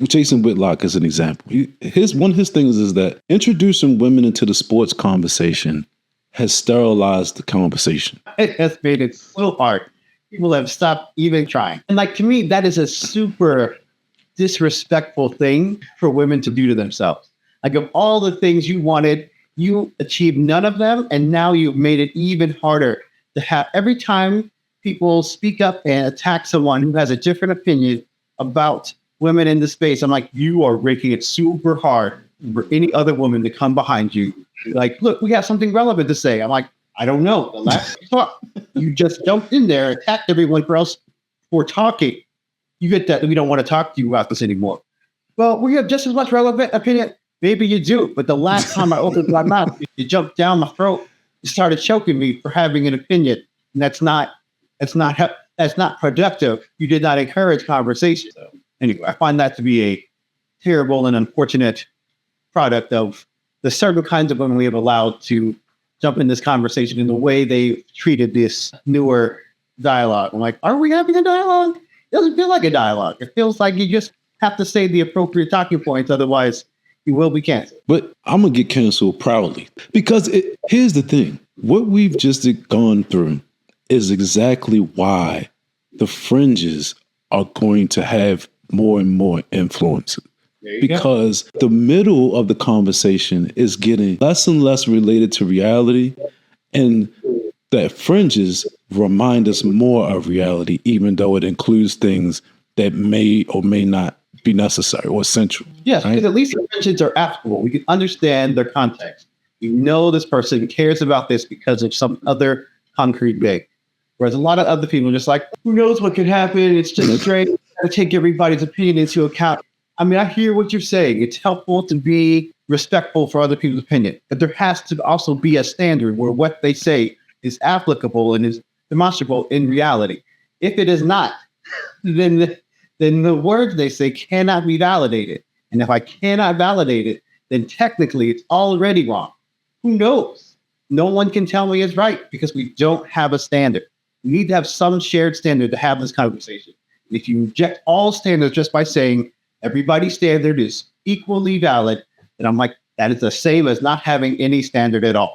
Jason Whitlock is an example. One of his things is that introducing women into the sports conversation has sterilized the conversation. It has made it so hard. People have stopped even trying. And like, to me, that is a super disrespectful thing for women to do to themselves. Like, of all the things you wanted, you achieved none of them. And now you've made it even harder to have every time people speak up and attack someone who has a different opinion about women in the space. I'm like, you are making it super hard for any other woman to come behind you. Like, look, we have something relevant to say. I'm like, I don't know. The last talk, you just jumped in there, attacked everyone else for talking. You get that we don't want to talk to you about this anymore. Well, we have just as much relevant opinion. Maybe you do, but the last time I opened my mouth, you jumped down my throat. You started choking me for having an opinion, and that's not productive. You did not encourage conversation. So anyway, I find that to be a terrible and unfortunate product of the certain kinds of women we have allowed to jump in this conversation in the way they treated this newer dialogue. I'm like, are we having a dialogue? It doesn't feel like a dialogue. It feels like you just have to say the appropriate talking points, otherwise you will be canceled. But I'm going to get canceled proudly because here's the thing. What we've just gone through is exactly why the fringes are going to have more and more influence. Because the middle of the conversation is getting less and less related to reality, and that fringes remind us more of reality, even though it includes things that may or may not be necessary or essential. Yes, right? Because at least the fringes are applicable. We can understand their context. We know this person cares about this because of some other concrete thing. Whereas a lot of other people are just like, who knows what could happen? It's just straight. To take everybody's opinion into account. I mean, I hear what you're saying. It's helpful to be respectful for other people's opinion, but there has to also be a standard where what they say is applicable and is demonstrable in reality. If it is not, then the words they say cannot be validated. And if I cannot validate it, then technically it's already wrong. Who knows? No one can tell me it's right because we don't have a standard. We need to have some shared standard to have this conversation. If you reject all standards just by saying everybody's standard is equally valid, then I'm like, that is the same as not having any standard at all.